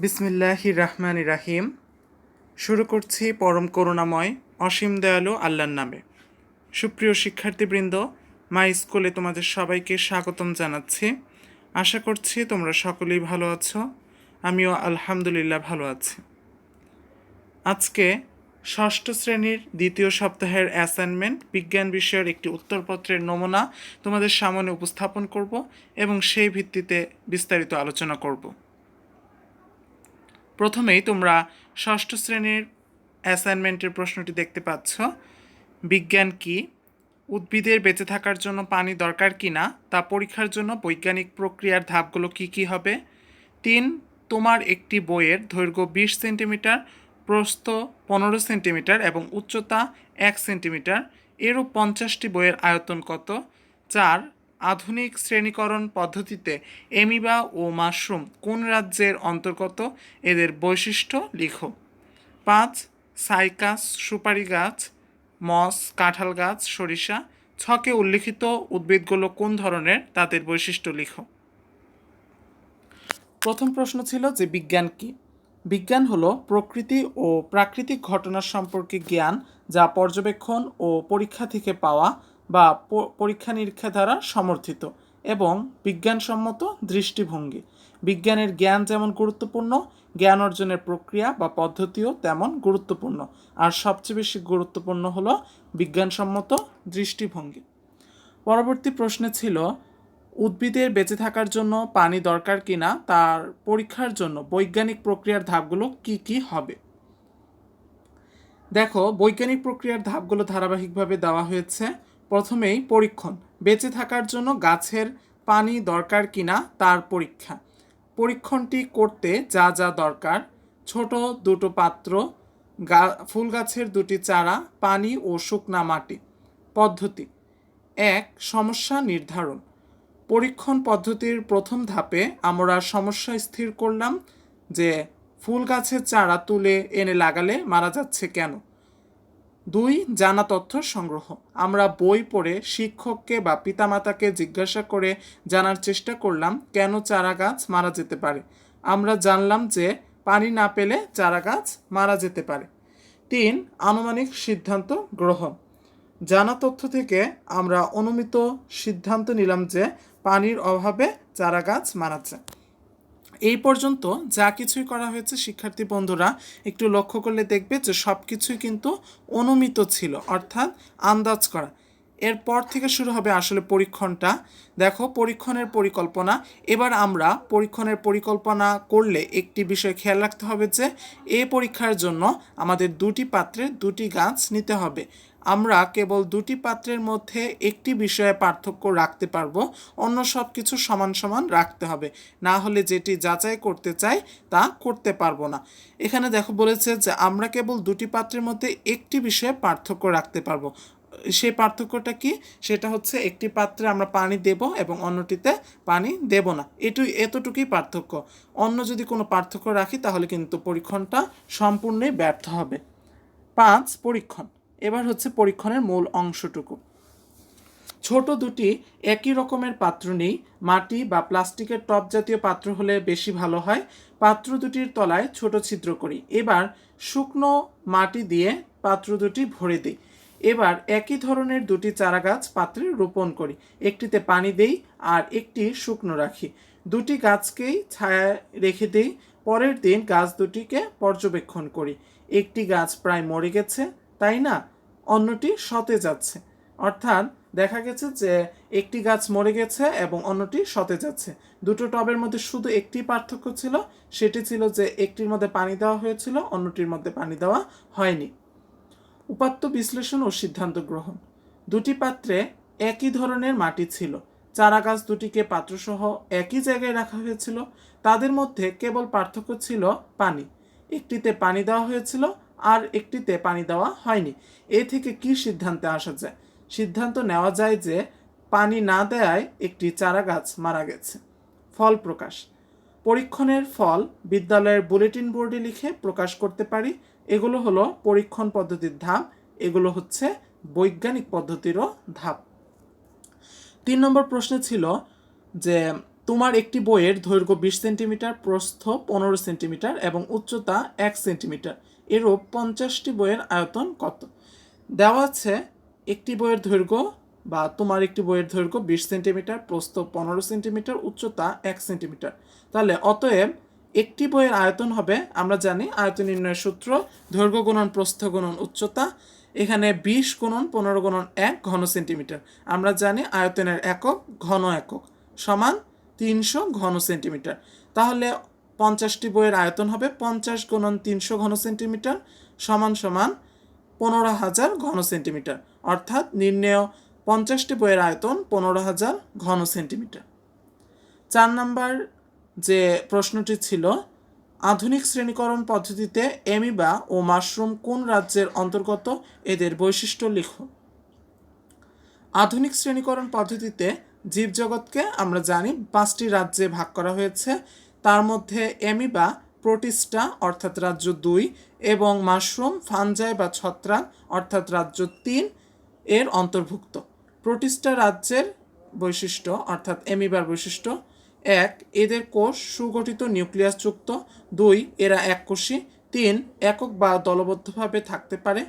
বিসমিল্লাহির রহমানির রাহিম। শুরু করছি পরম করুণাময় অসীম দয়ালু আল্লাহর নামে। সুপ্রিয় শিক্ষার্থীবৃন্দ, মাই স্কুলে তোমাদের সবাইকে স্বাগতম জানাচ্ছি। আশা করছি তোমরা সকলেই ভালো আছো। আমিও আলহামদুলিল্লাহ ভালো আছি। আজকে ষষ্ঠ শ্রেণীর দ্বিতীয় সপ্তাহের অ্যাসাইনমেন্ট বিজ্ঞান বিষয়ের একটি উত্তরপত্রের নমুনা তোমাদের সামনে উপস্থাপন করব এবং সেই ভিত্তিতে বিস্তারিত আলোচনা করব। প্রথমেই তোমরা ষষ্ঠ শ্রেণীর অ্যাসাইনমেন্টের প্রশ্নটি দেখতে পাচ্ছ। বিজ্ঞান কি? উদ্ভিদের বেঁচে থাকার জন্য পানি দরকার কি না তা পরীক্ষার জন্য বৈজ্ঞানিক প্রক্রিয়ার ধাপগুলো কি কি হবে। 3. তোমার একটি বইয়ের দৈর্ঘ্য 20 সেন্টিমিটার, প্রস্থ 15 সেন্টিমিটার এবং উচ্চতা 1 সেন্টিমিটার, এরূপ 50টি বইয়ের আয়তন কত? 4. আধুনিক শ্রেণীকরণ পদ্ধতিতে অ্যামিবা ও মাশরুম কোন রাজ্যের অন্তর্গত? এদের বৈশিষ্ট্য লিখো। 5. সাইকাস সুপারি গাছ, মস কাঁঠাল গাছ, সরিষা। 6কে উল্লিখিত উদ্ভিদগুলো কোন ধরনের? তাদের বৈশিষ্ট্য লিখো। প্রথম প্রশ্ন ছিল যে বিজ্ঞান কি? বিজ্ঞান হলো প্রকৃতি ও প্রাকৃতিক ঘটনা সম্পর্কে জ্ঞান, যা পর্যবেক্ষণ ও পরীক্ষা থেকে পাওয়া বা পরীক্ষা নিরীক্ষা দ্বারা সমর্থিত এবং বিজ্ঞানসম্মত দৃষ্টিভঙ্গি। বিজ্ঞানের জ্ঞান যেমন গুরুত্বপূর্ণ, জ্ঞান অর্জনের প্রক্রিয়া বা পদ্ধতিও তেমন গুরুত্বপূর্ণ। আর সবচেয়ে বেশি গুরুত্বপূর্ণ হলো বিজ্ঞানসম্মত দৃষ্টিভঙ্গি। পরবর্তী প্রশ্নে ছিল উদ্ভিদের বেঁচে থাকার জন্য পানি দরকার কিনা তার পরীক্ষার জন্য বৈজ্ঞানিক প্রক্রিয়ার ধাপগুলো কি কি হবে। দেখো, বৈজ্ঞানিক প্রক্রিয়ার ধাপগুলো ধারাবাহিকভাবে দেওয়া হয়েছে। প্রথমেই পরীক্ষণ, বেঁচে থাকার জন্য গাছের পানি দরকার কিনা তার পরীক্ষা। পরীক্ষণটি করতে যা যা দরকার: ছোট দুটো পাত্র, ফুল গাছের দুটি চারা, পানি ও শুকনা মাটি। পদ্ধতি: 1. সমস্যা নির্ধারণ। পরীক্ষণ পদ্ধতির প্রথম ধাপে আমরা সমস্যা স্থির করলাম যে ফুল গাছের চারা তুলে এনে লাগালে মারা যাচ্ছে কেন। 2. জানা তথ্য সংগ্রহ। আমরা বই পড়ে শিক্ষককে বা পিতামাতাকে জিজ্ঞাসা করে জানার চেষ্টা করলাম কেন চারা গাছ মারা যেতে পারে। আমরা জানলাম যে পানি না পেলে চারা গাছ মারা যেতে পারে। 3. আনুমানিক সিদ্ধান্ত গ্রহণ। জানা তথ্য থেকে আমরা অনুমিত সিদ্ধান্ত নিলাম যে পানির অভাবে চারা গাছ মারা যায়। এই পর্যন্ত যা কিছুই করা হয়েছে শিক্ষার্থী বন্ধুরা একটু লক্ষ্য করলে দেখবে যে সব কিছুই কিন্তু অনুমিত ছিল, অর্থাৎ আন্দাজ করা। এরপর থেকে শুরু হবে আসলে পরীক্ষণটা। দেখো, পরীক্ষণের পরিকল্পনা। এবার আমরা পরীক্ষণের পরিকল্পনা করলে একটি বিষয় খেয়াল রাখতে হবে যে এই পরীক্ষার জন্য আমাদের দুটি পাত্রে দুটি গাছ নিতে হবে। আমরা কেবল দুটি পাত্রের মধ্যে একটি বিষয়ে পার্থক্য রাখতে পারবো, অন্য সব কিছু সমান সমান রাখতে হবে, না হলে যেটি যাচাই করতে চাই তা করতে পারবো না। এখানে দেখো বলেছে যে আমরা কেবল দুটি পাত্রের মধ্যে একটি বিষয়ে পার্থক্য রাখতে পারবো। সেই পার্থক্যটা কি? সেটা হচ্ছে একটি পাত্রে আমরা পানি দেব এবং অন্যটিতে পানি দেব না। এতটুকুই পার্থক্য। অন্য যদি কোনো পার্থক্য রাখি তাহলে কিন্তু পরীক্ষণটা সম্পূর্ণই ব্যর্থ হবে। 5. পরীক্ষণ। এবার হচ্ছে পরীক্ষণের মূল অংশটুকু। ছোট দুটি একই রকমের পাত্র নেই, মাটি বা প্লাস্টিকের টব জাতীয় পাত্র হলে বেশি ভালো হয়। পাত্র দুটির তলায় ছোট ছিদ্র করি। এবার শুকনো মাটি দিয়ে পাত্র দুটি ভরে দিই। এবার একই ধরনের দুটি চারা গাছ পাত্রে রোপণ করি। একটিতে পানি দেই আর একটি শুকনো রাখি। দুটি গাছকেই ছায়ায় রেখে দেই। পরের দিন গাছ দুটিকে পর্যবেক্ষণ করি। একটি গাছ প্রায় মরে গেছে, তাই না? অন্যটি সতেজ আছে। অর্থাৎ দেখা গেছে যে একটি গাছ মরে গেছে এবং অন্যটি সতেজ আছে। দুটো টবের মধ্যে শুধু একটি পার্থক্য ছিল, সেটি ছিল যে একটির মধ্যে পানি দেওয়া হয়েছিল, অন্যটির মধ্যে পানি দেওয়া হয়নি। উপাত্ত বিশ্লেষণ ও সিদ্ধান্ত গ্রহণ। দুটি পাত্রে একই ধরনের মাটি ছিল, চারা গাছ দুটিকে পাত্রসহ একই জায়গায় রাখা হয়েছিল। তাদের মধ্যে কেবল পার্থক্য ছিল পানি। একটিতে পানি দেওয়া হয়েছিল আর একটিতে পানি দেওয়া হয়নি। এ থেকে কি সিদ্ধান্তে আসা যায়? সিদ্ধান্ত নেওয়া যায় যে পানি না দেওয়ায় একটি চারা গাছ মারা গেছে। ফল প্রকাশ। পরীক্ষণের ফল বিদ্যালয়ের বুলেটিন বোর্ডে লিখে প্রকাশ করতে পারি। এগুলো হলো পরীক্ষণ পদ্ধতির ধাপ, এগুলো হচ্ছে বৈজ্ঞানিক পদ্ধতিরও ধাপ। 3 নম্বর প্রশ্নে ছিল যে তোমার একটি বইয়ের দৈর্ঘ্য 20 সেন্টিমিটার, প্রস্থ 15 সেন্টিমিটার এবং উচ্চতা 1 সেন্টিমিটার। এরূপ 50টি বইয়ের আয়তন কত? দেওয়া আছে একটি বইয়ের দৈর্ঘ্য বা তোমার একটি বইয়ের দৈর্ঘ্য 20 সেন্টিমিটার, প্রস্থ 15 সেন্টিমিটার, উচ্চতা 1 সেন্টিমিটার। তাহলে অতএব একটি বইয়ের আয়তন হবে, আমরা জানি আয়তন নির্ণয়ের সূত্র দৈর্ঘ্য গুণন প্রস্থ গুণন উচ্চতা। এখানে 20 গুণন 15 গুণন 1 ঘন সেন্টিমিটার। আমরা জানি আয়তনের একক ঘন একক সমান 300 ঘন সেন্টিমিটার। তাহলে 50টি বইয়ের আয়তন হবে 50 গুণন 300 ঘন সেন্টিমিটার সমান সমান 15,000 ঘন সেন্টিমিটার। অর্থাৎ নির্ণেয় 50টি বইয়ের আয়তন 15,000 ঘন সেন্টিমিটার। 4 নম্বর যে প্রশ্নটি ছিল, আধুনিক শ্রেণীকরণ পদ্ধতিতে অ্যামিবা ও মাশরুম কোন রাজ্যের অন্তর্গত? এদের বৈশিষ্ট্য লিখো। আধুনিক শ্রেণীকরণ পদ্ধতিতে জীবজগৎকে আমরা জানি 5টি রাজ্যে ভাগ করা হয়েছে। তার মধ্যে অ্যামিবা প্রোটিস্টা অর্থাৎ রাজ্য 2 এবং মাশরুম ফানজাই বা ছত্রাক অর্থাৎ রাজ্য 3 এর অন্তর্ভুক্ত। প্রোটিস্টা রাজ্যের বৈশিষ্ট্য অর্থাৎ অ্যামিবার বৈশিষ্ট্য: 1. এদের কোষ সুগঠিত নিউক্লিয়াসযুক্ত। 2. এরা এককোষী। 3. একক বা দলবদ্ধভাবে থাকতে পারে।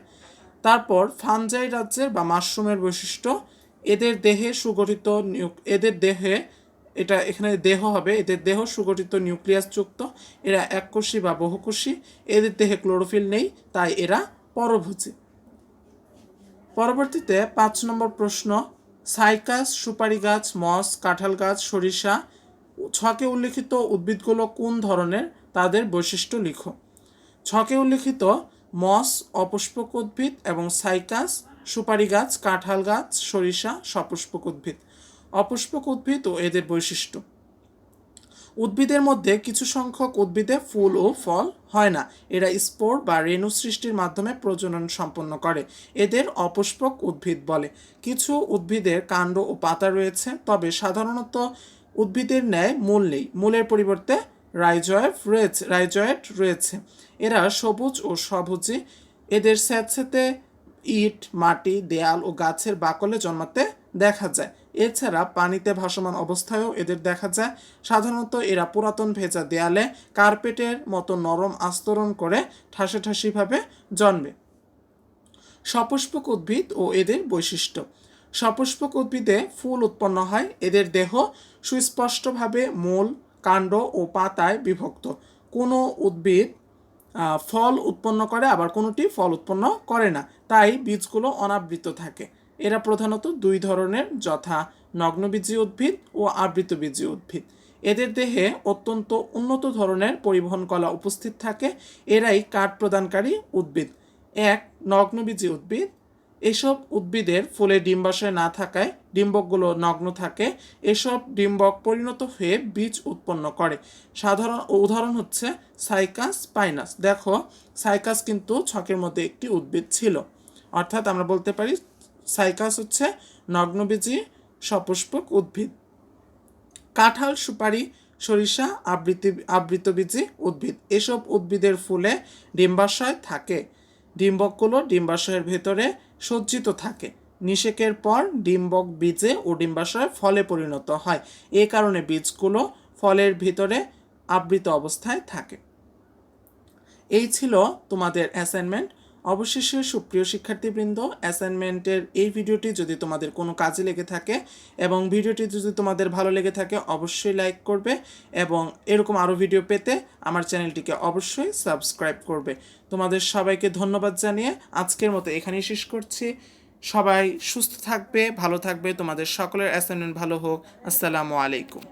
তারপর ফানজাই রাজ্যের বা মাশরুমের বৈশিষ্ট্য: এদের দেহে সুগঠিত এদের দেহে এটা এখানে দেহ হবে, এদের দেহ সুগঠিত নিউক্লিয়াসযুক্ত। এরা এককোষী বা বহুকোষী। এদের দেহে ক্লোরোফিল নেই, তাই এরা পরভোজী। পরবর্তীতে 5 নম্বর প্রশ্ন, সাইকাস, সুপারি গাছ, মস, কাঁঠাল গাছ, সরিষা ছকে উল্লিখিত উদ্ভিদগুলো কোন ধরনের? তাদের বৈশিষ্ট্য লিখো। ছকে উল্লিখিত মস অপুষ্পক উদ্ভিদ এবং সাইকাস সুপারি গাছ, কাঁঠাল গাছ, সরিষা সপুষ্পক উদ্ভিদ। অপুষ্পক উদ্ভিদ ও এদের বৈশিষ্ট্য: উদ্ভিদের মধ্যে কিছু সংখ্যক উদ্ভিদে ফুল ও ফল হয় না। এরা স্পোর বা রেণু সৃষ্টির মাধ্যমে প্রজনন সম্পন্ন করে। এদের অপুষ্পক উদ্ভিদ বলে। কিছু উদ্ভিদের কাণ্ড ও পাতা রয়েছে, তবে সাধারণত উদ্ভিদের ন্যায় মূল নেই। মূলের পরিবর্তে রাইজয়েড রয়েছে। এরা সবুজ ও সবুজী। এদের স্যাঁতসেঁতে ইট, মাটি, দেয়াল ও গাছের বাকলে জন্মাতে দেখা যায়। এছাড়া পানিতে ভাসমান অবস্থায়ও এদের দেখা যায়। সাধারণত এরা পুরাতন ভেজা দেয়ালে কার্পেটের মতো নরম আস্তরণ করে ঠাসাঠাসিভাবে জন্মে। সপুষ্পক উদ্ভিদ ও এদের বৈশিষ্ট্য: সপুষ্পক উদ্ভিদে ফুল উৎপন্ন হয়। এদের দেহ সুস্পষ্টভাবে মূল, কাণ্ড ও পাতায় বিভক্ত। কোনো উদ্ভিদ ফল উৎপন্ন করে, আবার কোনোটি ফল উৎপন্ন করে না, তাই বীজগুলো অনাবৃত থাকে। এরা প্রধানত 2 ধরনের, যথা নগ্নবীজী উদ্ভিদ ও আবৃতবীজী উদ্ভিদ। এদের দেহে অত্যন্ত উন্নত ধরনের পরিবহন কলা উপস্থিত থাকে। এরাই কাঠ প্রদানকারী উদ্ভিদ। 1. নগ্নবীজী উদ্ভিদ: এসব উদ্ভিদের ফুলে ডিম্বাশয় না থাকায় ডিম্বকগুলো নগ্ন থাকে। এসব ডিম্বক পরিণত হয়ে বীজ উৎপন্ন করে। সাধারণ উদাহরণ হচ্ছে সাইকাস, পাইনাস। দেখো, সাইকাস কিন্তু ছকের মধ্যে একটি উদ্ভিদ ছিল, অর্থাৎ আমরা বলতে পারি সাইকাস হচ্ছে নগ্নবীজী সপুষ্পক উদ্ভিদ। কাঁঠাল, সুপারি, সরিষা আবৃতবীজী উদ্ভিদ। এসব উদ্ভিদের ফুলে ডিম্বাশয় থাকে। ডিম্বকগুলো ডিম্বাশয়ের ভেতরে সজ্জিত থাকে। নিষেকের পর ডিম্বক বীজে ও ডিম্বাশয় ফলে পরিণত হয়। এ কারণে বীজগুলো ফলের ভিতরে আবৃত অবস্থায় থাকে। এই ছিল তোমাদের অ্যাসাইনমেন্ট। অবশেষে সুপ্রিয় শিক্ষার্থীবৃন্দ, অ্যাসাইনমেন্টের এই ভিডিওটি যদি তোমাদের কোনো কাজে লেগে থাকে এবং ভিডিওটি যদি তোমাদের ভালো লেগে থাকে অবশ্যই লাইক করবে এবং এরকম আরও ভিডিও পেতে আমার চ্যানেলটিকে অবশ্যই সাবস্ক্রাইব করবে। তোমাদের সবাইকে ধন্যবাদ জানিয়ে আজকের মতো এখানেই শেষ করছি। সবাই সুস্থ থাকবে, ভালো থাকবে। তোমাদের সকলের অ্যাসাইনমেন্ট ভালো হোক। আসসালামু আলাইকুম।